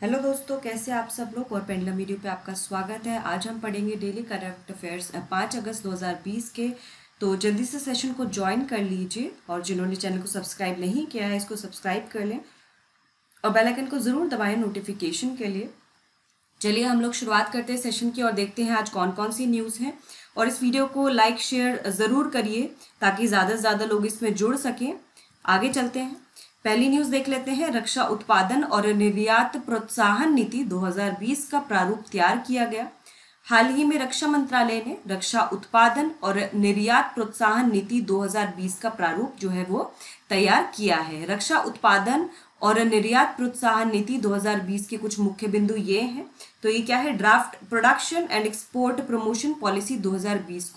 Hello दोस्तों, कैसे आप सब लोग। और पेंडुलम वीडियो पे आपका स्वागत है। आज हम पढ़ेंगे डेली करंट अफेयर्स 5 अगस्त 2020 के। तो जल्दी से सेशन को ज्वाइन कर लीजिए और जिन्होंने चैनल को सब्सक्राइब नहीं किया है इसको सब्सक्राइब कर लें और बेल आइकन को ज़रूर दबाएं नोटिफिकेशन के लिए। चलिए हम लोग शुरुआत करते हैं सेशन की और देखते हैं आज कौन कौन सी न्यूज़ हैं। और इस वीडियो को लाइक शेयर ज़रूर करिए ताकि ज़्यादा से ज़्यादा लोग इसमें जुड़ सकें। आगे चलते हैं, पहली न्यूज़ देख लेते हैं। रक्षा उत्पादन और निर्यात प्रोत्साहन नीति 2020 का प्रारूप तैयार किया गया। हाल ही में रक्षा मंत्रालय ने रक्षा उत्पादन और निर्यात प्रोत्साहन नीति 2020 का प्रारूप जो है वो तैयार किया है। रक्षा उत्पादन और निर्यात प्रोत्साहन नीति 2020 के कुछ मुख्य बिंदु ये हैं। तो ये क्या है, draft production and export promotion policy 2020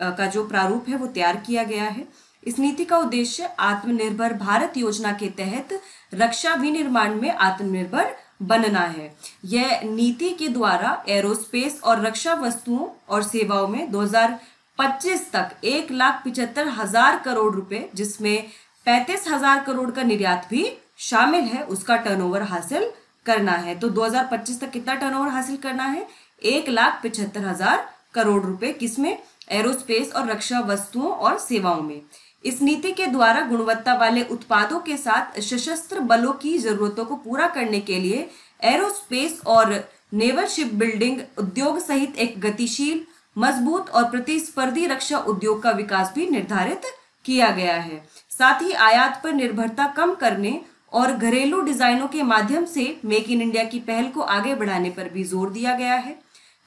का जो प्रारूप है वो तैयार किया गया है। इस नीति का उद्देश्य आत्मनिर्भर भारत योजना के तहत रक्षा विनिर्माण में आत्मनिर्भर बनना है। यह नीति के द्वारा एरोस्पेस और रक्षा वस्तुओं और सेवाओं में 2025 तक 1,75,000 करोड़ रुपए, जिसमें 35,000 करोड़ का निर्यात भी शामिल है, उसका टर्नओवर हासिल करना है। तो 2025 तक कितना टर्नओवर हासिल करना है? 1,75,000 करोड़ रुपए। किसमें? एरोस्पेस और रक्षा वस्तुओं और सेवाओं में। इस नीति के द्वारा गुणवत्ता वाले उत्पादों के साथ सशस्त्र बलों की जरूरतों को पूरा करने के लिए एरोस्पेस और नेवल शिप बिल्डिंग उद्योग सहित एक गतिशील, मजबूत और प्रतिस्पर्धी रक्षा उद्योग का विकास भी निर्धारित किया गया है। साथ ही आयात पर निर्भरता कम करने और घरेलू डिजाइनों के माध्यम से मेक इन इंडिया की पहल को आगे बढ़ाने पर भी जोर दिया गया है।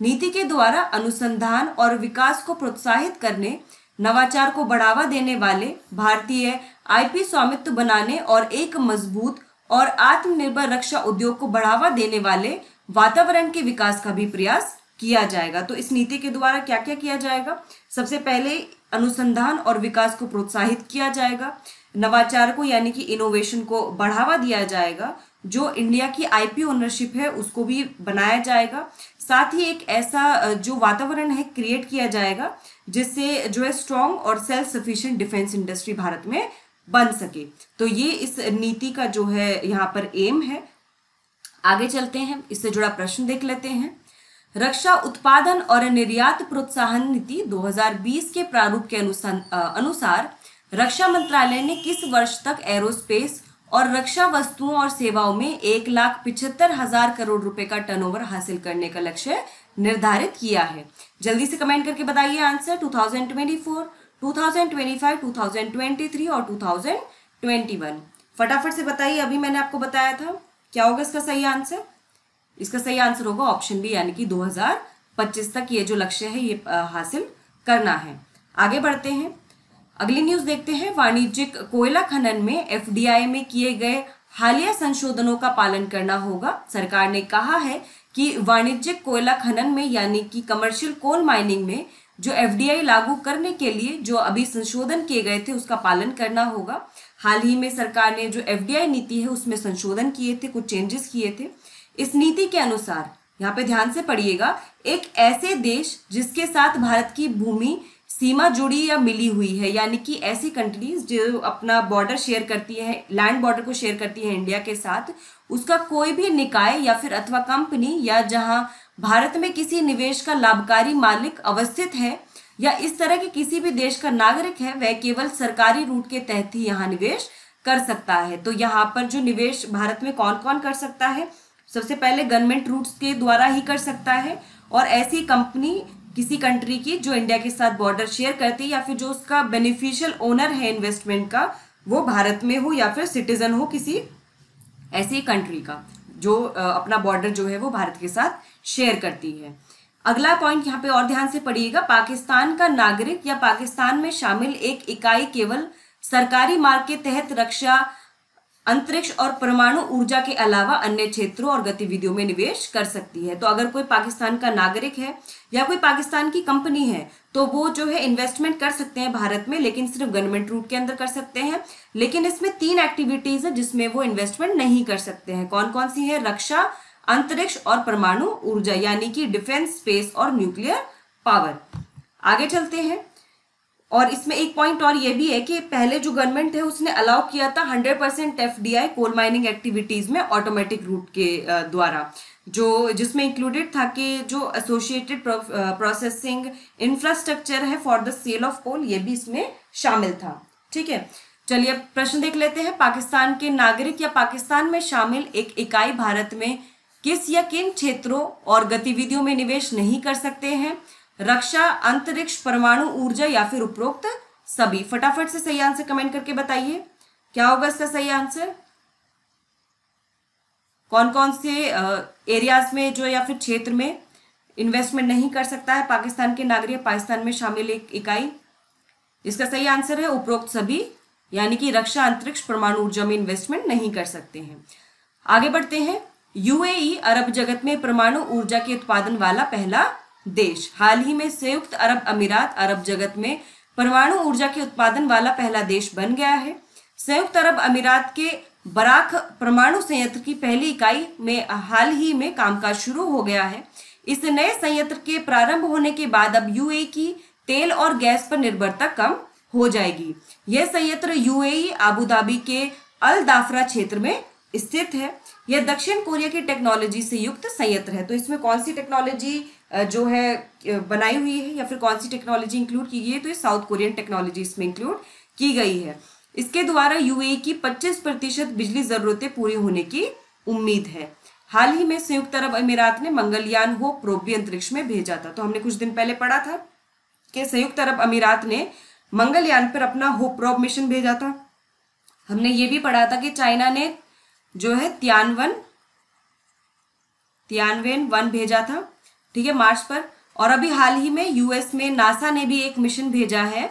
नीति के द्वारा अनुसंधान और विकास को प्रोत्साहित करने, नवाचार को बढ़ावा देने वाले, भारतीय आईपी स्वामित्व बनाने और एक मजबूत और आत्मनिर्भर रक्षा उद्योग को बढ़ावा देने वाले वातावरण के विकास का भी प्रयास किया जाएगा। तो इस नीति के द्वारा क्या क्या किया जाएगा? सबसे पहले अनुसंधान और विकास को प्रोत्साहित किया जाएगा, नवाचार को यानी कि इनोवेशन को बढ़ावा दिया जाएगा, जो इंडिया की आईपी ओनरशिप है उसको भी बनाया जाएगा। साथ ही एक ऐसा जो वातावरण है क्रिएट किया जाएगा जिससे जो है स्ट्रॉन्ग और self sufficient defence industry Bharat में बन सके। तो ये इस नीति का जो है यहाँ पर एम है। आगे चलते हैं, इससे जुड़ा प्रश्न देख लेते हैं। रक्षा उत्पादन और निर्यात प्रोत्साहन नीति 2020 के प्रारूप के अनुसार रक्षा मंत्रालय ने किस वर्ष तक एरोस्पेस और रक्षा वस्तुओं और सेवाओं में 1,75,000 करोड़ रुपए का टर्नओवर हासिल करने का लक्ष्य निर्धारित किया है? जल्दी से कमेंट करके बताइए आंसर। 2024, 2025, 2023 और 2021। फटाफट से बताइए। अभी मैंने आपको बताया था, क्या होगा इसका सही आंसर? इसका सही आंसर होगा ऑप्शन बी, यानी कि 2025 तक ये जो लक्ष्य है ये हासिल करना है। आगे बढ़ते हैं, अगली न्यूज देखते हैं। वाणिज्यिक कोयला खनन में एफडीआई में किए गए हालिया संशोधनों का पालन करना होगा। सरकार ने कहा है कि वाणिज्यिक कोयला खनन में यानी कि कमर्शियल कोल माइनिंग में जो एफडीआई लागू करने के लिए जो अभी संशोधन किए गए थे उसका पालन करना होगा। हाल ही में सरकार ने जो एफडीआई नीति है उसमें संशोधन किए थे, कुछ चेंजेस किए थे। इस नीति के अनुसार, यहाँ पे ध्यान से पढ़िएगा, एक ऐसे देश जिसके साथ भारत की भूमि सीमा जुड़ी या मिली हुई है, यानी कि ऐसी कंट्रीज जो अपना बॉर्डर शेयर करती है, लैंड बॉर्डर को शेयर करती है इंडिया के साथ, उसका कोई भी निकाय या फिर अथवा कंपनी या जहां भारत में किसी निवेश का लाभकारी मालिक अवस्थित है या इस तरह के किसी भी देश का नागरिक है, वह केवल सरकारी रूट के तहत ही यहाँ निवेश कर सकता है। तो यहाँ पर जो निवेश भारत में कौन कौन कर सकता है? सबसे पहले गवर्नमेंट रूट्स के द्वारा ही कर सकता है, और ऐसी कंपनी किसी कंट्री की जो इंडिया के साथ बॉर्डर शेयर करती है या फिर जो उसका बेनिफिशियल ओनर है इन्वेस्टमेंट का, वो भारत में हो या फिर सिटीजन हो किसी ऐसी कंट्री का जो अपना बॉर्डर जो है वो भारत के साथ शेयर करती है। अगला पॉइंट यहाँ पे और ध्यान से पढ़िएगा। पाकिस्तान का नागरिक या पाकिस्तान में शामिल एक इकाई केवल सरकारी मार्ग के तहत रक्षा, अंतरिक्ष और परमाणु ऊर्जा के अलावा अन्य क्षेत्रों और गतिविधियों में निवेश कर सकती है। तो अगर कोई पाकिस्तान का नागरिक है या कोई पाकिस्तान की कंपनी है तो वो जो है इन्वेस्टमेंट कर सकते हैं भारत में, लेकिन सिर्फ गवर्नमेंट रूट के अंदर कर सकते हैं। लेकिन इसमें 3 एक्टिविटीज है जिसमें वो इन्वेस्टमेंट नहीं कर सकते हैं। कौन कौन सी है? रक्षा, अंतरिक्ष और परमाणु ऊर्जा, यानी कि डिफेंस, स्पेस और न्यूक्लियर पावर। आगे चलते हैं, और इसमें एक पॉइंट और ये भी है कि पहले जो गवर्नमेंट है उसने अलाउ किया था 100% एफडीआई कोल माइनिंग एक्टिविटीज में ऑटोमेटिक रूट के द्वारा, जो जिसमें इंक्लूडेड था कि जो एसोसिएटेड प्रोसेसिंग इंफ्रास्ट्रक्चर है for the sale of coal, ये भी इसमें शामिल था। ठीक है, चलिए अब प्रश्न देख लेते हैं। पाकिस्तान के नागरिक या पाकिस्तान में शामिल एक इकाई भारत में किस या किन क्षेत्रों और गतिविधियों में निवेश नहीं कर सकते हैं? रक्षा, अंतरिक्ष, परमाणु ऊर्जा या फिर उपरोक्त सभी? फटाफट से सही आंसर कमेंट करके बताइए, क्या होगा इसका सही आंसर? कौन कौन से एरियाज में जो या फिर क्षेत्र में इन्वेस्टमेंट नहीं कर सकता है पाकिस्तान के नागरिक, पाकिस्तान में शामिल एक इकाई? इसका सही आंसर है उपरोक्त सभी, यानी कि रक्षा, अंतरिक्ष, परमाणु ऊर्जा में इन्वेस्टमेंट नहीं कर सकते हैं। आगे बढ़ते हैं। यूएई अरब जगत में परमाणु ऊर्जा के उत्पादन वाला पहला देश। हाल ही में संयुक्त अरब अमीरात अरब जगत में परमाणु ऊर्जा के उत्पादन वाला पहला देश बन गया है। संयुक्त अरब अमीरात के बराख परमाणु संयंत्र की पहली इकाई में हाल ही में कामकाज शुरू हो गया है। इस नए संयंत्र के प्रारंभ होने के बाद अब यूएई की तेल और गैस पर निर्भरता कम हो जाएगी। यह संयंत्र यूएई आबू धाबी के अल दाफरा क्षेत्र में स्थित है। यह दक्षिण कोरिया की टेक्नोलॉजी से युक्त संयंत्र है। तो इसमें कौन सी टेक्नोलॉजी जो है बनाई हुई है या फिर कौन सी टेक्नोलॉजी इंक्लूड की गई है? तो ये साउथ कोरियन टेक्नोलॉजी इसमें इंक्लूड की गई है। इसके द्वारा यूएई की 25% बिजली जरूरतें पूरी होने की उम्मीद है। हाल ही में संयुक्त अरब अमीरात ने मंगलयान होप प्रोब भी अंतरिक्ष में भेजा था। तो हमने कुछ दिन पहले पढ़ा था कि संयुक्त अरब अमीरात ने मंगलयान पर अपना होप प्रोब मिशन भेजा था। हमने ये भी पढ़ा था कि चाइना ने जो है तियानवेन-1 भेजा था, ठीक है, मार्स पर। और अभी हाल ही में यूएस में नासा ने भी एक मिशन भेजा है,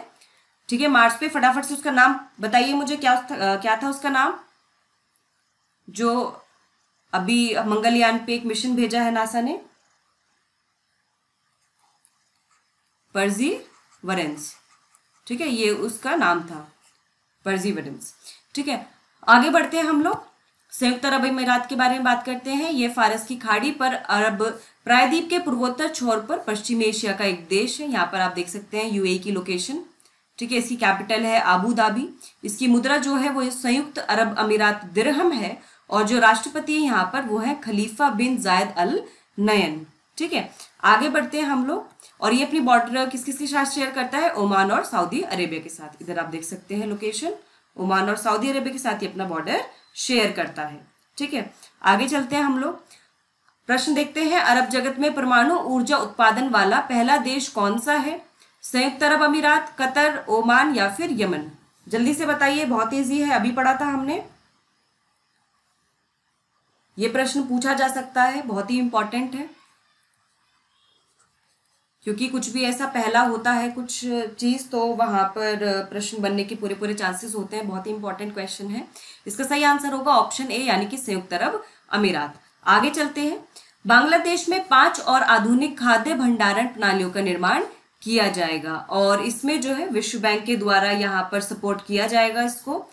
ठीक है, मार्स पे। फटाफट से उसका नाम बताइए मुझे, क्या था उसका नाम? जो अभी मंगलयान पे एक मिशन भेजा है नासा ने, परसीवरेंस, ठीक है, ये उसका नाम था, परसीवरेंस। ठीक है, आगे बढ़ते हैं हम लोग। संयुक्त अरब अमीरात के बारे में बात करते हैं। ये फारस की खाड़ी पर अरब प्रायद्वीप के पूर्वोत्तर छोर पर पश्चिमी एशिया का एक देश है। यहाँ पर आप देख सकते हैं यूएई की लोकेशन, ठीक है। इसकी कैपिटल है आबू धाबी। इसकी मुद्रा जो है वो संयुक्त अरब अमीरात दिरहम है और जो राष्ट्रपति है यहाँ पर वो है खलीफा बिन जायद अल नयन। ठीक है, आगे बढ़ते हैं हम लोग। और ये अपनी बॉर्डर किस किस के साथ शेयर करता है? ओमान और सऊदी अरेबिया के साथ। इधर आप देख सकते हैं लोकेशन, ओमान और सऊदी अरेबिया के साथ ये अपना बॉर्डर शेयर करता है। ठीक है, आगे चलते हैं हम लोग। प्रश्न देखते हैं, अरब जगत में परमाणु ऊर्जा उत्पादन वाला पहला देश कौन सा है? संयुक्त अरब अमीरात, कतर, ओमान या फिर यमन? जल्दी से बताइए, बहुत ईजी है, अभी पढ़ा था हमने। ये प्रश्न पूछा जा सकता है, बहुत ही इंपॉर्टेंट है, क्योंकि कुछ भी ऐसा पहला होता है कुछ चीज तो वहां पर प्रश्न बनने के पूरे पूरे चांसेस होते हैं। बहुत ही इंपॉर्टेंट क्वेश्चन है। इसका सही आंसर होगा ऑप्शन ए, यानी कि संयुक्त अरब अमीरात। आगे चलते हैं। बांग्लादेश में 5 और आधुनिक खाद्य भंडारण प्रणालियों का निर्माण किया जाएगा और इसमें जो है विश्व बैंक के द्वारा यहाँ पर सपोर्ट किया जाएगा इसको।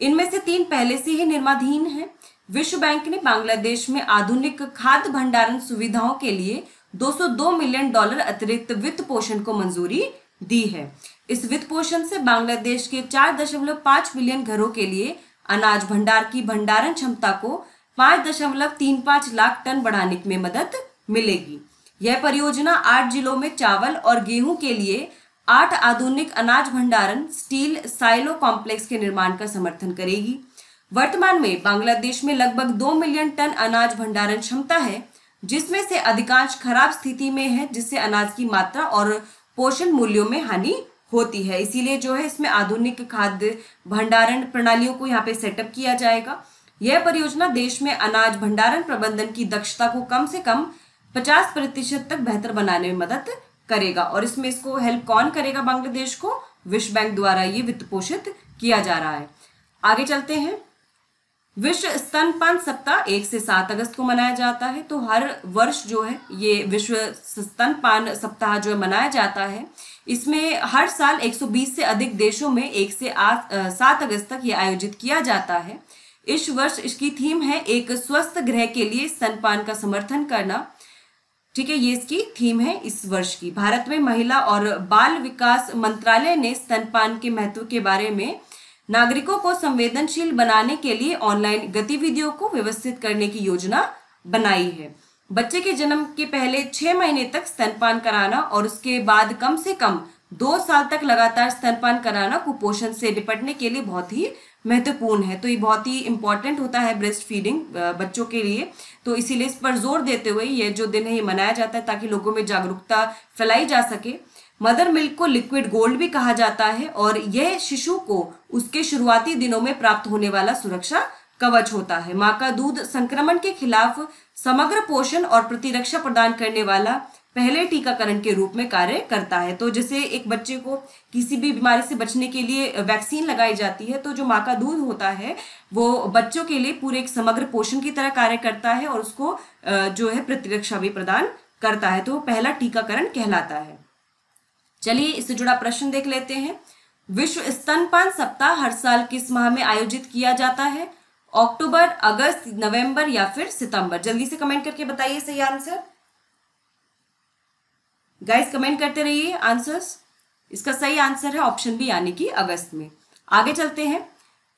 इनमें से 3 पहले से ही निर्माणाधीन है। विश्व बैंक ने बांग्लादेश में आधुनिक खाद्य भंडारण सुविधाओं के लिए $202 मिलियन अतिरिक्त वित्त पोषण को मंजूरी दी है। इस वित्त पोषण से बांग्लादेश के 4.5 मिलियन घरों के लिए अनाज भंडार की भंडारण क्षमता को 5.35 लाख टन बढ़ाने में मदद मिलेगी। यह परियोजना 8 जिलों में चावल और गेहूं के लिए 8 आधुनिक अनाज भंडारण स्टील साइलो कॉम्प्लेक्स के निर्माण का समर्थन करेगी। वर्तमान में बांग्लादेश में लगभग 2 मिलियन टन अनाज भंडारण क्षमता है, जिसमें से अधिकांश खराब स्थिति में है, जिससे अनाज की मात्रा और पोषण मूल्यों में हानि होती है। इसीलिए जो है इसमें आधुनिक खाद्य भंडारण प्रणालियों को यहाँ पे सेटअप किया जाएगा। यह परियोजना देश में अनाज भंडारण प्रबंधन की दक्षता को कम से कम 50% तक बेहतर बनाने में मदद करेगा। और इसमें इसको हेल्प कौन करेगा? बांग्लादेश को विश्व बैंक द्वारा ये वित्त पोषित किया जा रहा है। आगे चलते हैं। विश्व स्तनपान सप्ताह 1 से 7 अगस्त को मनाया जाता है। तो हर वर्ष जो है ये विश्व स्तनपान सप्ताह जो है मनाया जाता है। इसमें हर साल 120 से अधिक देशों में 1 से 7 अगस्त तक ये आयोजित किया जाता है। इस वर्ष इसकी थीम है एक स्वस्थ ग्रह के लिए स्तनपान का समर्थन करना। ठीक है, ये इसकी थीम है इस वर्ष की। भारत में महिला और बाल विकास मंत्रालय ने स्तनपान के महत्व के बारे में नागरिकों को संवेदनशील बनाने के लिए ऑनलाइन गतिविधियों को व्यवस्थित करने की योजना बनाई है। बच्चे के जन्म के पहले 6 महीने तक स्तनपान कराना और उसके बाद कम से कम 2 साल तक लगातार स्तनपान कराना कुपोषण से निपटने के लिए बहुत ही महत्वपूर्ण है। तो ये बहुत ही इंपॉर्टेंट होता है ब्रेस्ट फीडिंग बच्चों के लिए। तो इसीलिए इस पर जोर देते हुए ये जो दिन है ये मनाया जाता है ताकि लोगों में जागरूकता फैलाई जा सके। मदर मिल्क को लिक्विड गोल्ड भी कहा जाता है और यह शिशु को उसके शुरुआती दिनों में प्राप्त होने वाला सुरक्षा कवच होता है। माँ का दूध संक्रमण के खिलाफ समग्र पोषण और प्रतिरक्षा प्रदान करने वाला पहले टीकाकरण के रूप में कार्य करता है। तो जैसे एक बच्चे को किसी भी बीमारी से बचने के लिए वैक्सीन लगाई जाती है, तो जो माँ का दूध होता है वो बच्चों के लिए पूरे एक समग्र पोषण की तरह कार्य करता है और उसको जो है प्रतिरक्षा भी प्रदान करता है। तो पहला टीकाकरण कहलाता है। चलिए इससे जुड़ा प्रश्न देख लेते हैं। विश्व स्तनपान सप्ताह हर साल किस माह में आयोजित किया जाता है? अक्टूबर, अगस्त, नवंबर या फिर सितंबर? जल्दी से कमेंट करके बताइए सही आंसर। गाइस कमेंट करते रहिए आंसर्स। इसका सही आंसर है ऑप्शन बी यानी कि अगस्त में। आगे चलते हैं।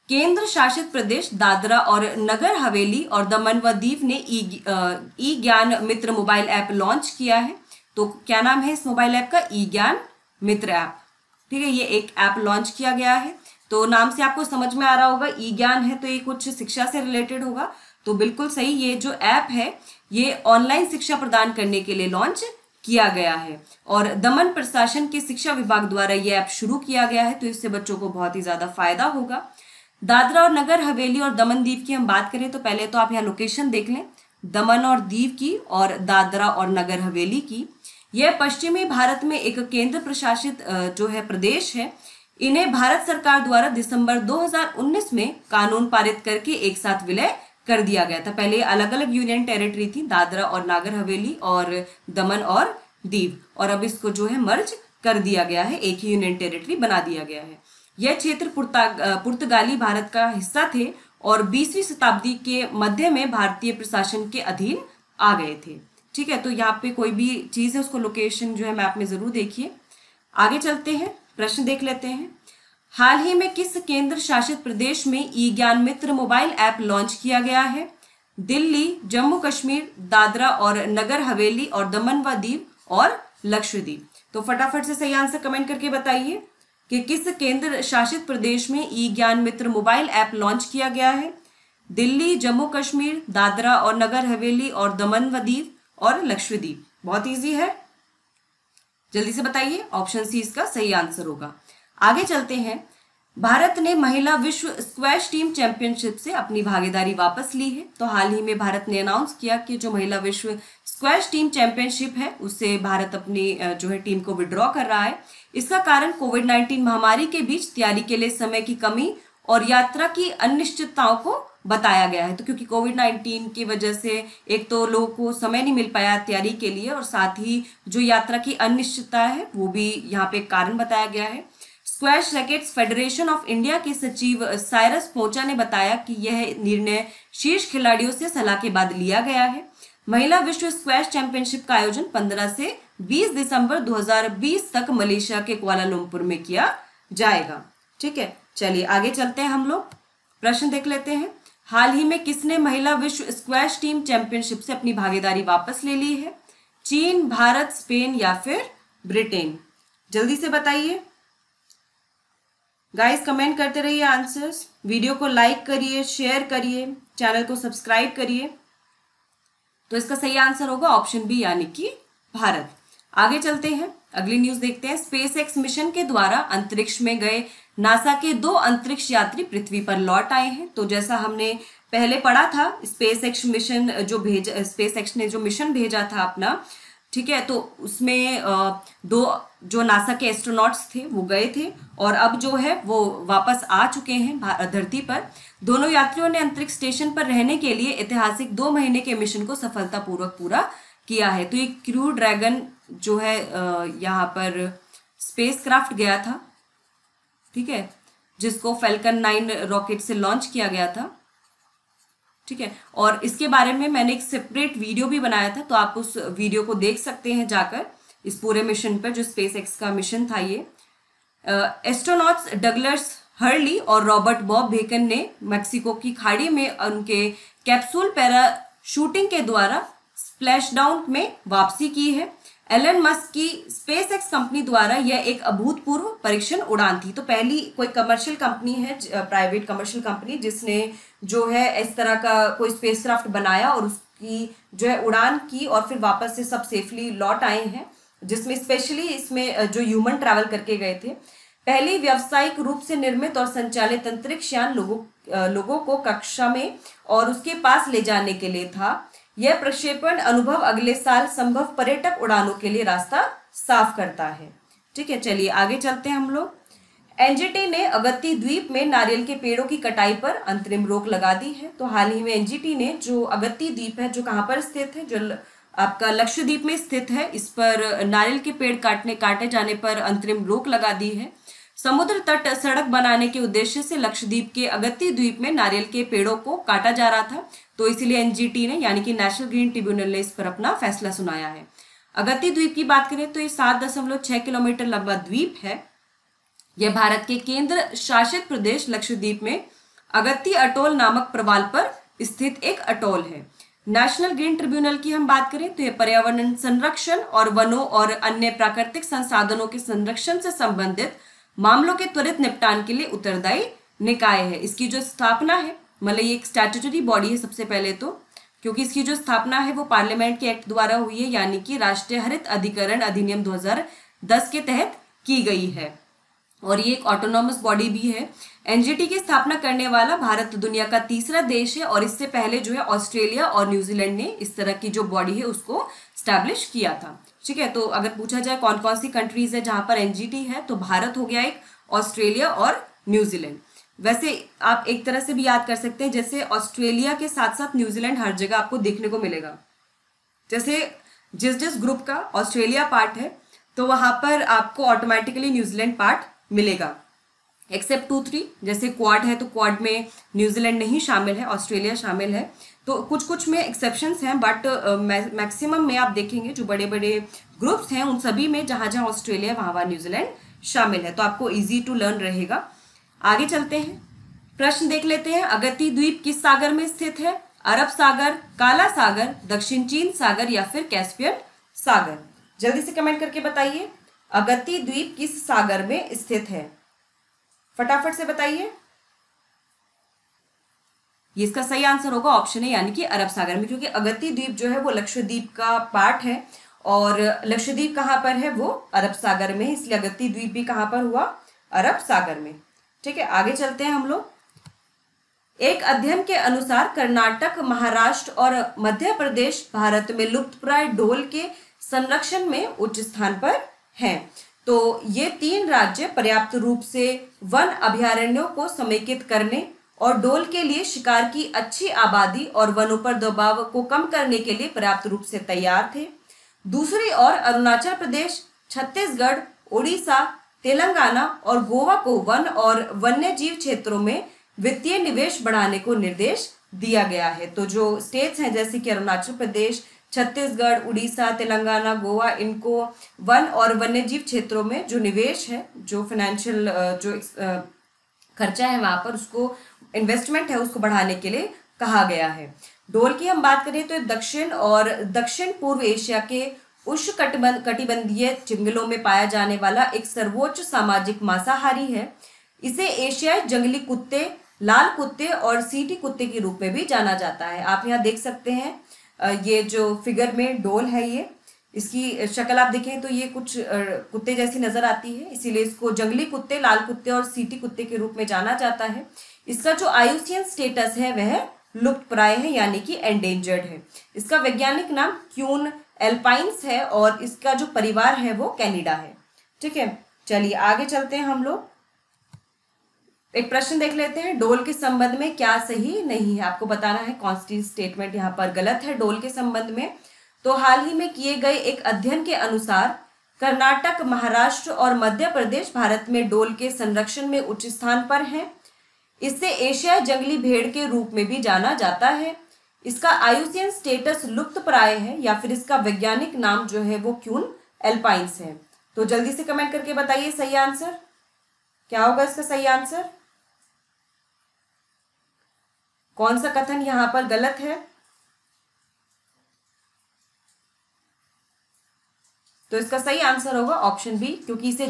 केंद्र शासित प्रदेश दादरा और नगर हवेली और दमन व दीव ने ई ज्ञान मित्र मोबाइल ऐप लॉन्च किया है। तो क्या नाम है इस मोबाइल ऐप का? ई ज्ञान मित्र ऐप। ठीक है, ये एक ऐप लॉन्च किया गया है। तो नाम से आपको समझ में आ रहा होगा ई ज्ञान है तो ये कुछ शिक्षा से रिलेटेड होगा। तो बिल्कुल सही, ये जो ऐप है ये ऑनलाइन शिक्षा प्रदान करने के लिए लॉन्च किया गया है और दमन प्रशासन के शिक्षा विभाग द्वारा ये ऐप शुरू किया गया है। तो इससे बच्चों को बहुत ही ज्यादा फायदा होगा। दादरा और नगर हवेली और दमन दीव की हम बात करें तो पहले तो आप यहाँ लोकेशन देख लें, दमन और दीव की और दादरा और नगर हवेली की। यह पश्चिमी भारत में एक केंद्र प्रशासित जो है प्रदेश है। इन्हें भारत सरकार द्वारा दिसंबर 2019 में कानून पारित करके एक साथ विलय कर दिया गया था। पहले अलग अलग यूनियन टेरिटरी थी, दादरा और नागर हवेली और दमन और दीव, और अब इसको जो है मर्ज कर दिया गया है, एक ही यूनियन टेरिटरी बना दिया गया है। यह क्षेत्र पुर्तगाली भारत का हिस्सा थे और 20वीं शताब्दी के मध्य में भारतीय प्रशासन के अधीन आ गए थे। ठीक है, तो यहाँ पे कोई भी चीज है उसको लोकेशन जो है मैप में जरूर देखिए। आगे चलते हैं, प्रश्न देख लेते हैं। हाल ही में किस केंद्र शासित प्रदेश में ई ज्ञान मित्र मोबाइल ऐप लॉन्च किया गया है? दिल्ली, जम्मू कश्मीर, दादरा और नगर हवेली और दमन व दीव और लक्षद्वीप। तो फटाफट से सही आंसर कमेंट करके बताइए कि किस केंद्र शासित प्रदेश में ई ज्ञान मित्र मोबाइल ऐप लॉन्च किया गया है? दिल्ली, जम्मू कश्मीर, दादरा और नगर हवेली और दमन व दीव और लक्षद्वीप। बहुत इजी है, जल्दी से बताइए। ऑप्शन सी इसका सही आंसर होगा। आगे चलते हैं। भारत ने महिला विश्व स्क्वैश टीम चैंपियनशिप से अपनी भागीदारी वापस ली है। तो हाल ही में भारत ने अनाउंस किया कि जो महिला विश्व स्क्वैश टीम चैंपियनशिप है उससे भारत अपनी जो है टीम को विड्रॉ कर रहा है। इसका कारण कोविड-19 महामारी के बीच तैयारी के लिए समय की कमी और यात्रा की अनिश्चितताओं को बताया गया है। तो क्योंकि कोविड-19 की वजह से एक तो लोगों को समय नहीं मिल पाया तैयारी के लिए और साथ ही जो यात्रा की अनिश्चितता है वो भी यहाँ पे कारण बताया गया है। Squash rackets federation of India के सचिव साइरस पोचा ने बताया कि यह निर्णय शीर्ष खिलाड़ियों से सलाह के बाद लिया गया है। महिला विश्व स्क्वैश चैंपियनशिप का आयोजन 15 से 20 दिसंबर 2020 तक मलेशिया के कुआलालंपुर में किया जाएगा। ठीक है, चलिए आगे चलते हैं। हम लोग प्रश्न देख लेते हैं। हाल ही में किसने महिला विश्व स्क्वैश टीम चैंपियनशिप से अपनी भागीदारी वापस ले ली है? चीन, भारत, स्पेन या फिर ब्रिटेन? जल्दी से बताइए गाइस, कमेंट करते रहिए आंसर्स। वीडियो को लाइक करिए, शेयर करिए, चैनल को सब्सक्राइब करिए। तो इसका सही आंसर होगा ऑप्शन बी यानी कि भारत। आगे चलते हैं, अगली न्यूज देखते हैं। स्पेस एक्स मिशन के द्वारा अंतरिक्ष में गए नासा के 2 अंतरिक्ष यात्री पृथ्वी पर लौट आए हैं। तो जैसा हमने पहले पढ़ा था, स्पेस एक्स ने जो मिशन भेजा था अपना, ठीक है, तो उसमें 2 जो नासा के एस्ट्रोनॉट्स थे वो गए थे और अब जो है वो वापस आ चुके हैं धरती पर। दोनों यात्रियों ने अंतरिक्ष स्टेशन पर रहने के लिए ऐतिहासिक 2 महीने के मिशन को सफलतापूर्वक पूरा किया है। तो ये क्रू ड्रैगन जो है यहाँ पर स्पेस क्राफ्ट गया था, ठीक है, जिसको फैल्कन 9 रॉकेट से लॉन्च किया गया था। ठीक है। और इसके बारे में मैंने एक सेपरेट वीडियो भी बनाया था, तो आप उस वीडियो को देख सकते हैं जाकर, इस पूरे मिशन पर, जो स्पेस एक्स का मिशन था ये। एस्ट्रोनॉट्स डगलस हर्ली और रॉबर्ट बॉब बेकन ने मैक्सिको की खाड़ी में उनके कैप्सूल पैराशूटिंग के द्वारा स्प्लैशडाउन में वापसी की है। एलन मस्क की स्पेस एक्स कंपनी द्वारा यह एक अभूतपूर्व परीक्षण उड़ान थी। तो पहली कोई कमर्शियल कंपनी है, प्राइवेट कमर्शियल कंपनी, जिसने जो है इस तरह का कोई स्पेसक्राफ्ट बनाया और उसकी जो है उड़ान की और फिर वापस से सब सेफली लौट आए हैं, जिसमें स्पेशली इसमें जो ह्यूमन ट्रैवल करके गए थे। पहली व्यावसायिक रूप से निर्मित और संचालित अंतरिक्ष यान लोगों को कक्षा में और उसके पास ले जाने के लिए था। यह प्रक्षेपण अनुभव अगले साल संभव पर्यटक उड़ानों के लिए रास्ता साफ करता है। ठीक है, चलिए आगे चलते हैं हम लोग। एनजीटी ने अगत्ती द्वीप में नारियल के पेड़ों की कटाई पर अंतरिम रोक लगा दी है। तो हाल ही में एनजीटी ने जो अगत्ती द्वीप है, जो कहाँ पर स्थित है, जो आपका लक्षद्वीप में स्थित है, इस पर नारियल के पेड़ काटे जाने पर अंतरिम रोक लगा दी है। समुद्र तट सड़क बनाने के उद्देश्य से लक्षद्वीप के अगत्ती द्वीप में नारियल के पेड़ों को काटा जा रहा था, तो इसलिए एनजीटी ने यानी कि नेशनल ग्रीन ट्रिब्यूनल ने इस पर अपना फैसला सुनाया है। अगत्ती द्वीप की बात करें तो ये 7.6 किलोमीटर लंबा द्वीप है। यह भारत के केंद्र शासित प्रदेश लक्षद्वीप में अगत्ती अटोल नामक प्रवाल पर स्थित एक अटोल है। नेशनल ग्रीन ट्रिब्यूनल की हम बात करें तो यह पर्यावरण संरक्षण और वनों और अन्य प्राकृतिक संसाधनों के संरक्षण से संबंधित मामलों के त्वरित निपटान के लिए उत्तरदायी निकाय है। इसकी जो स्थापना है, मतलब ये एक स्टैट्यूटरी बॉडी है सबसे पहले तो, क्योंकि इसकी जो स्थापना है वो पार्लियामेंट के एक्ट द्वारा हुई है, यानी कि राष्ट्रीय हरित अधिकरण अधिनियम 2010 के तहत की गई है, और ये एक ऑटोनॉमस बॉडी भी है। एनजीटी की स्थापना करने वाला भारत दुनिया का तीसरा देश है, और इससे पहले जो है ऑस्ट्रेलिया और न्यूजीलैंड ने इस तरह की जो बॉडी है उसको स्टैब्लिश किया था। ठीक है, तो अगर पूछा जाए कौन कौन सी कंट्रीज है जहां पर एनजीटी है, तो भारत हो गया एक, ऑस्ट्रेलिया और न्यूजीलैंड। वैसे आप एक तरह से भी याद कर सकते हैं, जैसे ऑस्ट्रेलिया के साथ साथ न्यूजीलैंड हर जगह आपको देखने को मिलेगा। जैसे जिस ग्रुप का ऑस्ट्रेलिया पार्ट है तो वहां पर आपको ऑटोमेटिकली न्यूजीलैंड पार्ट मिलेगा, एक्सेप्ट 2-3। जैसे क्वाड है तो क्वाड में न्यूजीलैंड नहीं शामिल है, ऑस्ट्रेलिया शामिल है। तो कुछ में एक्सेप्शंस हैं, बट मैक्सिमम में आप देखेंगे जो बड़े बड़े ग्रुप्स हैं उन सभी में जहां जहां ऑस्ट्रेलिया वहां न्यूजीलैंड शामिल है, तो आपको इजी टू लर्न रहेगा। आगे चलते हैं, प्रश्न देख लेते हैं। अगत्ती द्वीप किस सागर में स्थित है? अरब सागर, काला सागर, दक्षिण चीन सागर या फिर कैस्पियन सागर? जल्दी से कमेंट करके बताइए, अगत्ती द्वीप किस सागर में स्थित है? फटाफट से बताइए। ये इसका सही आंसर होगा ऑप्शन है, यानी कि अरब सागर में, क्योंकि अगत्ती द्वीप जो है वो लक्षद्वीप का पार्ट है, और लक्षद्वीप कहाँ पर है? वो अरब सागर में, इसलिए अगत्ती द्वीप भी कहाँ पर हुआ? अरब सागर में। ठीक है, आगे चलते हैं हम लोग। एक अध्ययन के अनुसार कर्नाटक, महाराष्ट्र और मध्य प्रदेश भारत में लुप्तप्राय ढोल के संरक्षण में उच्च स्थान पर हैं। तो ये 3 राज्य पर्याप्त रूप से वन अभयारण्यों को समेकित करने और ढोल के लिए शिकार की अच्छी आबादी और वनों पर दबाव को कम करने के लिए पर्याप्त रूप से तैयार थे। दूसरी ओर अरुणाचल प्रदेश, छत्तीसगढ़, उड़ीसा, तेलंगाना और गोवा को वन और वन्य जीव क्षेत्रों में वित्तीय निवेश बढ़ाने को निर्देश दिया गया है। तो जो स्टेट्स हैं जैसे कि अरुणाचल प्रदेश, छत्तीसगढ़, उड़ीसा, तेलंगाना, गोवा, इनको वन और वन्य जीव क्षेत्रों में जो निवेश है, जो फाइनेंशियल जो खर्चा है वहां पर, उसको इन्वेस्टमेंट है उसको बढ़ाने के लिए कहा गया है। ढोल की हम बात करें तो दक्षिण और दक्षिण पूर्व एशिया के उष्णकटिबंधीय जंगलों में पाया जाने वाला एक सर्वोच्च सामाजिक मांसाहारी है। इसे एशियाई जंगली कुत्ते, लाल कुत्ते और सीटी कुत्ते के रूप में भी जाना जाता है। आप यहाँ देख सकते हैं, ये जो फिगर में ढोल है, ये इसकी शक्ल आप देखें तो ये कुछ कुत्ते जैसी नजर आती है, इसीलिए इसको जंगली कुत्ते, लाल कुत्ते और सीटी कुत्ते के रूप में जाना जाता है। इसका जो आयुसियन स्टेटस है वह लुप्त प्राय है, यानी कि एंडेंजर्ड है। इसका वैज्ञानिक नाम क्यून एल्पाइन्स है और इसका जो परिवार है वो कैनिडा है। ठीक है, चलिए आगे चलते हैं हम लोग। एक प्रश्न देख लेते हैं, ढोल के संबंध में क्या सही नहीं है? आपको बताना है कौन सी स्टेटमेंट यहाँ पर गलत है ढोल के संबंध में। तो हाल ही में किए गए एक अध्ययन के अनुसार कर्नाटक, महाराष्ट्र और मध्य प्रदेश भारत में ढोल के संरक्षण में उच्च स्थान पर हैं। इससे एशियाई जंगली भेड़ के रूप में भी जाना जाता है। इसका आयुसियन स्टेटस लुप्त प्राय है या फिर इसका वैज्ञानिक नाम जो है वो क्यून एल्पाइंस है। तो जल्दी से कमेंट करके बताइए सही आंसर क्या होगा। इसका सही आंसर कौन सा कथन यहां पर गलत है? तो इसका सही आंसर होगा ऑप्शन बी, क्योंकि इसे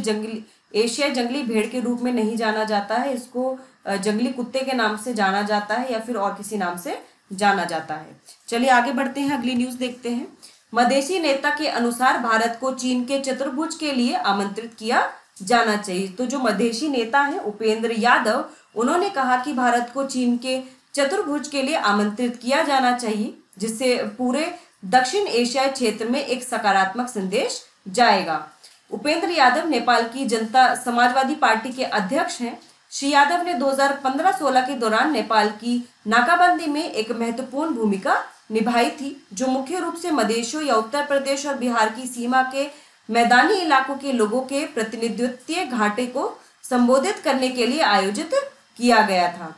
एशियाई जंगली भेड़ के रूप में नहीं जाना जाता है, इसको जंगली कुत्ते के नाम से जाना जाता है या फिर और किसी नाम से जाना जाता है। चलिए आगे बढ़ते हैं, अगली न्यूज देखते हैं। मदेशी नेता के अनुसार भारत को चीन के चतुर्भुज के लिए आमंत्रित किया जाना चाहिए। तो जो मदेशी नेता है उपेंद्र यादव, उन्होंने कहा कि भारत को चीन के चतुर्भुज के लिए आमंत्रित किया जाना चाहिए, जिससे पूरे दक्षिण एशियाई क्षेत्र में एक सकारात्मक संदेश जाएगा। उपेंद्र यादव नेपाल की जनता समाजवादी पार्टी के अध्यक्ष हैं। श्री यादव ने 2015-16 के दौरान नेपाल की नाकाबंदी में एक महत्वपूर्ण भूमिका निभाई थी, जो मुख्य रूप से मदेशों या उत्तर प्रदेश और बिहार की सीमा के मैदानी इलाकों के लोगों के प्रतिनिधित्व घाटे को संबोधित करने के लिए आयोजित किया गया था।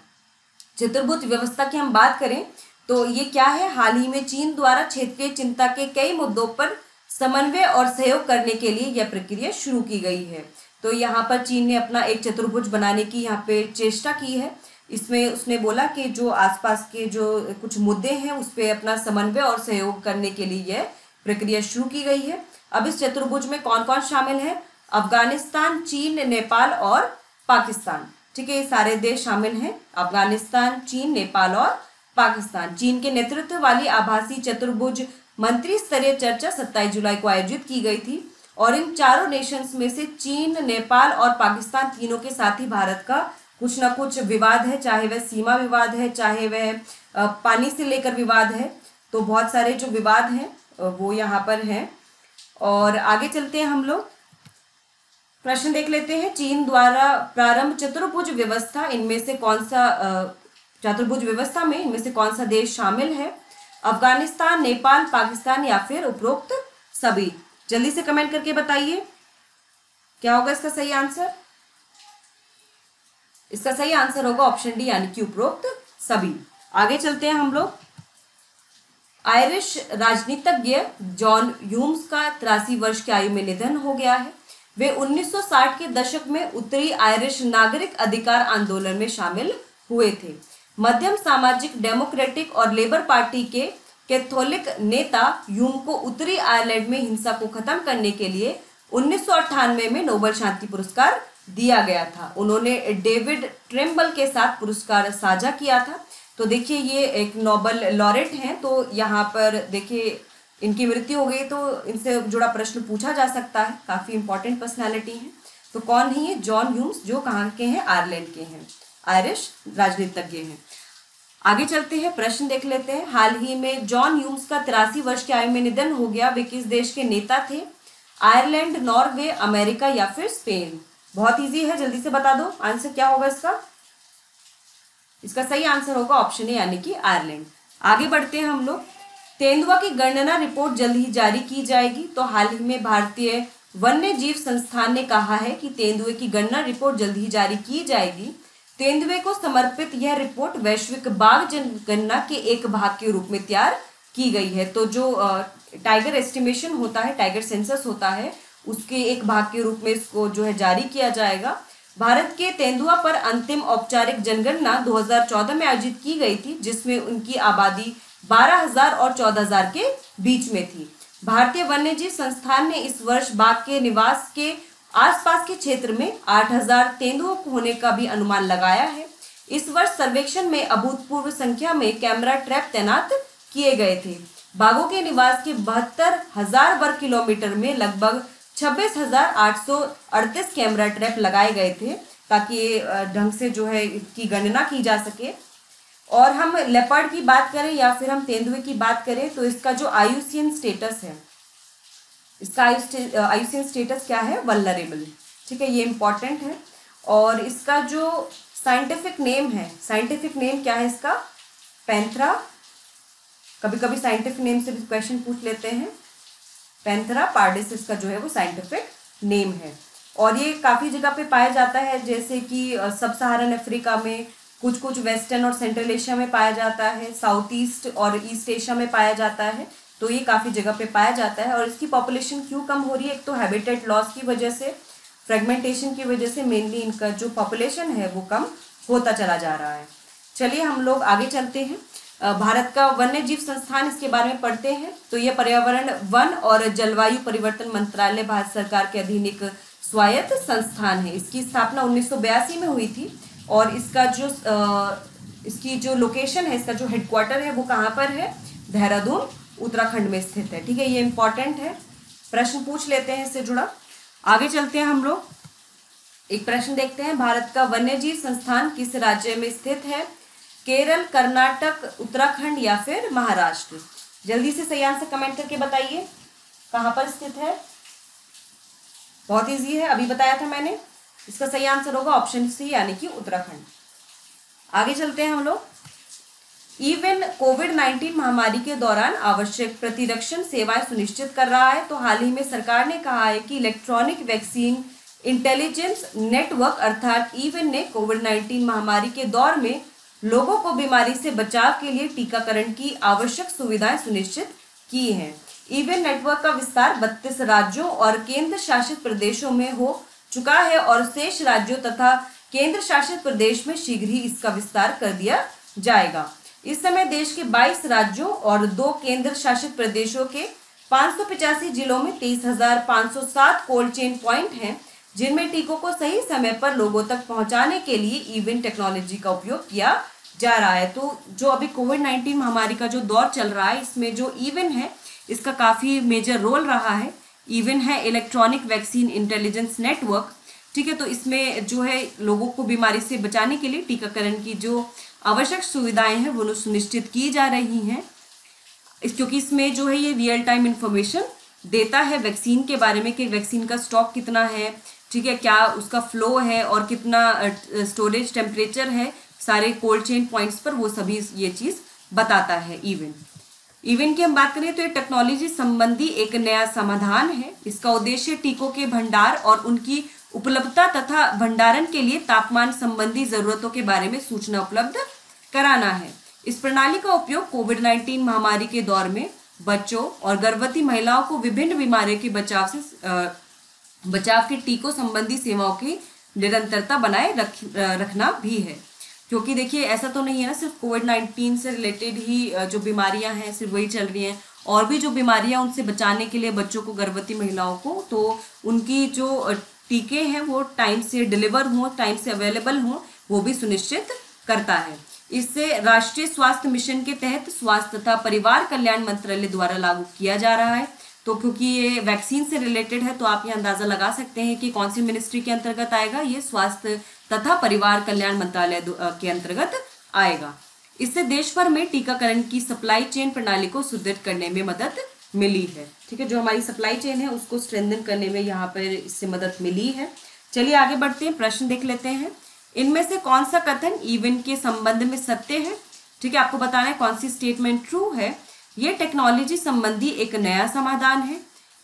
चतुर्भुज व्यवस्था की हम बात करें तो ये क्या है? हाल ही में चीन द्वारा क्षेत्रीय चिंता के कई मुद्दों पर समन्वय और सहयोग करने के लिए यह प्रक्रिया शुरू की गई है। तो यहाँ पर चीन ने अपना एक चतुर्भुज बनाने की यहाँ पे चेष्टा की है। इसमें उसने बोला कि जो आसपास के जो कुछ मुद्दे हैं उस पर अपना समन्वय और सहयोग करने के लिए यह प्रक्रिया शुरू की गई है। अब इस चतुर्भुज में कौन कौन शामिल है? अफगानिस्तान, चीन, नेपाल और पाकिस्तान। ठीक है, ये सारे देश शामिल हैं, अफगानिस्तान, चीन, नेपाल और पाकिस्तान। चीन के नेतृत्व वाली आभासी चतुर्भुज मंत्री स्तरीय चर्चा 27 जुलाई को आयोजित की गई थी और इन चारों नेशंस में से चीन, नेपाल और पाकिस्तान तीनों के साथ ही भारत का कुछ ना कुछ विवाद है, चाहे वह सीमा विवाद है, चाहे वह पानी से लेकर विवाद है। तो बहुत सारे जो विवाद हैं वो यहाँ पर हैं। और आगे चलते हैं, हम लोग प्रश्न देख लेते हैं। चीन द्वारा प्रारंभ चतुर्भुज व्यवस्था, इनमें से कौन सा चतुर्भुज व्यवस्था में इनमें से कौन सा देश शामिल है? अफगानिस्तान, नेपाल, पाकिस्तान या फिर उपरोक्त सभी? जल्दी से कमेंट करके बताइए क्या होगा इसका सही आंसर। इसका सही आंसर होगा ऑप्शन डी, यानी कि उपरोक्त सभी। आगे चलते हैं हम लोग। आयरिश राजनीतिज्ञ जॉन ह्यूम्स का 83 वर्ष की आयु में निधन हो गया है। वे 1960 के दशक में उत्तरी आयरिश नागरिक अधिकार आंदोलन में शामिल हुए थे। मध्यम सामाजिक डेमोक्रेटिक और लेबर पार्टी के कैथोलिक नेता ह्यूम को उत्तरी आयरलैंड में हिंसा को खत्म करने के लिए 1998 में नोबेल शांति पुरस्कार दिया गया था। उन्होंने डेविड ट्रेम्बल के साथ पुरस्कार साझा किया था। तो देखिए ये एक नोबेल लॉरेट हैं, तो यहाँ पर देखिए इनकी मृत्यु हो गई तो इनसे जुड़ा प्रश्न पूछा जा सकता है, काफी इंपॉर्टेंट पर्सनैलिटी है। तो कौन है ये? जॉन ह्यूम्स, जो कहाँ के हैं? आयरलैंड के हैं, आयरिश राजनीतिज्ञ हैं। आगे चलते हैं, प्रश्न देख लेते हैं। हाल ही में जॉन ह्यूम्स का 83 वर्ष की आयु में निधन हो गया। वे किस देश के नेता थे? आयरलैंड, नॉर्वे, अमेरिका या फिर स्पेन? बहुत इजी है, जल्दी से बता दो आंसर क्या होगा इसका। इसका सही आंसर होगा ऑप्शन ए, यानी कि आयरलैंड। आगे बढ़ते हैं हम लोग। तेंदुआ की गणना रिपोर्ट जल्द ही जारी की जाएगी। तो हाल ही में भारतीय वन्य जीव संस्थान ने कहा है कि तेंदुए की गणना रिपोर्ट जल्द ही जारी की जाएगी। तेंदुए को समर्पित यह रिपोर्ट वैश्विक बाघ जनगणना के एक भाग के रूप में तैयार की गई है। तो जो टाइगर एस्टिमेशन होता है, टाइगर सेंसस होता है, उसके एक भाग के रूप में इसको जो है जारी किया जाएगा। भारत के तेंदुआ पर अंतिम औपचारिक जनगणना 2014 में आयोजित की गई थी, जिसमें उनकी आबादी 12,000 और 14,000 के बीच में थी। भारतीय वन्यजीव संस्थान ने इस वर्ष बाघ के निवास के आसपास के क्षेत्र में 8,000 तेंदुओं होने का भी अनुमान लगाया है। इस वर्ष सर्वेक्षण में अभूतपूर्व संख्या में कैमरा ट्रैप तैनात किए गए थे। बाघों के निवास के 72,000 वर्ग किलोमीटर में लगभग 26,838 कैमरा ट्रैप लगाए गए थे, ताकि ढंग से जो है इसकी गणना की जा सके। और हम लेपर्ड की बात करें या फिर हम तेंदुए की बात करें तो इसका जो आयुसियन स्टेटस है, इसका आयुसियन स्टेटस क्या है? वल्नरेबल। ठीक है, ये इंपॉर्टेंट है। और इसका जो साइंटिफिक नेम है, साइंटिफिक नेम क्या है इसका? पैंथरा। कभी कभी साइंटिफिक नेम से भी क्वेश्चन पूछ लेते हैं। पैंथरा पार्डिस इसका जो है वो साइंटिफिक नेम है। और ये काफ़ी जगह पे पाया जाता है, जैसे कि सब सहारन अफ्रीका में, कुछ कुछ वेस्टर्न और सेंट्रल एशिया में पाया जाता है, साउथ ईस्ट और ईस्ट एशिया में पाया जाता है। तो ये काफ़ी जगह पे पाया जाता है। और इसकी पॉपुलेशन क्यों कम हो रही है? एक तो हैबिटेट लॉस की वजह से, फ्रेगमेंटेशन की वजह से मेनली इनका जो पॉपुलेशन है वो कम होता चला जा रहा है। चलिए हम लोग आगे चलते हैं। भारत का वन्य जीव संस्थान, इसके बारे में पढ़ते हैं। तो यह पर्यावरण, वन और जलवायु परिवर्तन मंत्रालय भारत सरकार के अधीन एक स्वायत्त संस्थान है। इसकी स्थापना 1982 में हुई थी और इसका जो इसकी जो लोकेशन है, इसका जो हेडक्वार्टर है वो कहाँ पर है? देहरादून, उत्तराखंड में स्थित है। ठीक है, ये इंपॉर्टेंट है, प्रश्न पूछ लेते हैं इससे जुड़ा। आगे चलते हैं हम लोग, एक प्रश्न देखते हैं। भारत का वन्यजीव संस्थान किस राज्य में स्थित है? केरल, कर्नाटक, उत्तराखंड या फिर महाराष्ट्र? जल्दी से सही आंसर कमेंट करके बताइए, कहाँ पर स्थित है? बहुत इजी है, अभी बताया था मैंने। इसका सही आंसर होगा ऑप्शन सी, यानी कि उत्तराखंड। आगे चलते हैं हम लोग। इवन कोविड-19 महामारी के दौरान आवश्यक प्रतिरक्षण सेवाएं सुनिश्चित कर रहा है। तो हाल ही में सरकार ने कहा है कि इलेक्ट्रॉनिक वैक्सीन इंटेलिजेंस नेटवर्क अर्थात इवन ने कोविड-19 महामारी के दौर में लोगों को बीमारी से बचाव के लिए टीकाकरण की आवश्यक सुविधाएं सुनिश्चित की हैं। इवन नेटवर्क का विस्तार 32 राज्यों और केंद्र शासित प्रदेशों में हो चुका है और शेष राज्यों तथा केंद्र शासित प्रदेश में शीघ्र ही इसका विस्तार कर दिया जाएगा। इस समय देश के 22 राज्यों और 2 केंद्र शासित प्रदेशों के 585 जिलों में 23,507 कोल्ड चेन पॉइंट हैं, जिनमें टीकों को सही समय पर लोगों तक पहुंचाने के लिए इवन टेक्नोलॉजी का उपयोग किया जा रहा है। तो जो अभी कोविड-19 महामारी का जो दौर चल रहा है, इसमें जो इवन है इसका काफ़ी मेजर रोल रहा है। इवन है इलेक्ट्रॉनिक वैक्सीन इंटेलिजेंस नेटवर्क। ठीक है, तो इसमें जो है लोगों को बीमारी से बचाने के लिए टीकाकरण की जो आवश्यक सुविधाएं हैं वो सुनिश्चित की जा रही हैं, क्योंकि इसमें जो है ये रियल टाइम इंफॉर्मेशन देता है वैक्सीन के बारे में कि वैक्सीन का स्टॉक कितना है, ठीक है, क्या उसका फ्लो है और कितना स्टोरेज टेम्परेचर है सारे कोल्ड चेन पॉइंट्स पर, वो सभी ये चीज़ बताता है। इवन की हम बात करें तो ये टेक्नोलॉजी संबंधी एक नया समाधान है। इसका उद्देश्य टीकों के भंडार और उनकी उपलब्धता तथा भंडारण के लिए तापमान संबंधी जरूरतों के बारे में सूचना उपलब्ध कराना है। इस प्रणाली का उपयोग कोविड-19 महामारी के दौर में बच्चों और गर्भवती महिलाओं को विभिन्न बीमारियों के बचाव के टीकों संबंधी सेवाओं की निरंतरता बनाए रखना भी है। क्योंकि देखिए ऐसा तो नहीं है ना सिर्फ कोविड-19 से रिलेटेड ही जो बीमारियां हैं सिर्फ वही चल रही हैं, और भी जो बीमारियां उनसे बचाने के लिए बच्चों को, गर्भवती महिलाओं को, तो उनकी जो टीके हैं वो टाइम से डिलीवर हों, टाइम से अवेलेबल हों, वो भी सुनिश्चित करता है। इससे राष्ट्रीय स्वास्थ्य मिशन के तहत स्वास्थ्य तथा परिवार कल्याण मंत्रालय द्वारा लागू किया जा रहा है। तो क्योंकि ये वैक्सीन से रिलेटेड है तो आप ये अंदाजा लगा सकते हैं कि कौन सी मिनिस्ट्री के अंतर्गत आएगा। ये स्वास्थ्य तथा परिवार कल्याण मंत्रालय के अंतर्गत आएगा। इससे देश भर में टीकाकरण की सप्लाई चेन प्रणाली को सुदृढ़ करने में मदद मिली है। ठीक है, जो हमारी सप्लाई चेन है उसको स्ट्रेंथन करने में यहाँ पर इससे मदद मिली है। चलिए आगे बढ़ते हैं, प्रश्न देख लेते हैं। इनमें से कौन सा कथन इवन के संबंध में सत्य है? ठीक है, आपको बताना है कौन सी स्टेटमेंट ट्रू है। ये टेक्नोलॉजी संबंधी एक नया समाधान है।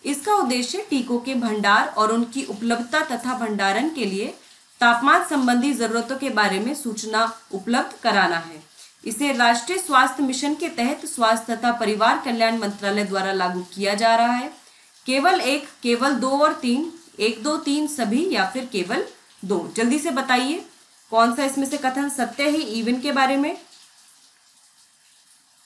इसका उद्देश्य टीकों के भंडार और उनकी उपलब्धता तथा भंडारण के लिए तापमान संबंधी जरूरतों के बारे में सूचना उपलब्ध कराना है। इसे राष्ट्रीय स्वास्थ्य मिशन के तहत स्वास्थ्य तथा परिवार कल्याण मंत्रालय द्वारा लागू किया जा रहा है। केवल एक, केवल 2 और 3, 1, 2, 3 सभी, या फिर केवल 2? जल्दी से बताइए कौन सा इसमें से कथन सत्य है इवन के बारे में।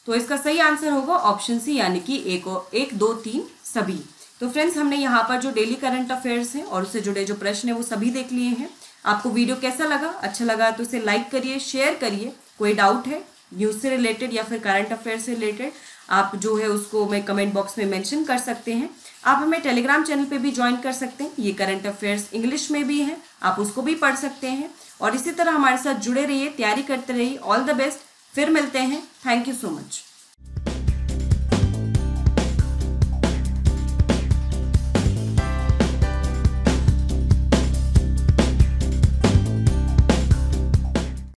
तो इसका सही आंसर होगा ऑप्शन सी, यानी कि 1, 2, 3 सभी। तो फ्रेंड्स, हमने यहाँ पर जो डेली करंट अफेयर्स हैं और उससे जुड़े जो प्रश्न है वो सभी देख लिए हैं। आपको वीडियो कैसा लगा? अच्छा लगा तो इसे लाइक करिए, शेयर करिए। कोई डाउट है न्यूज़ से रिलेटेड या फिर करंट अफेयर से रिलेटेड, आप जो है उसको मैं कमेंट बॉक्स में मेंशन कर सकते हैं। आप हमें टेलीग्राम चैनल पे भी ज्वाइन कर सकते हैं। ये करंट अफेयर्स इंग्लिश में भी हैं, आप उसको भी पढ़ सकते हैं। और इसी तरह हमारे साथ जुड़े रहिए, तैयारी करते रहिए। ऑल द बेस्ट, फिर मिलते हैं। Thank you so much.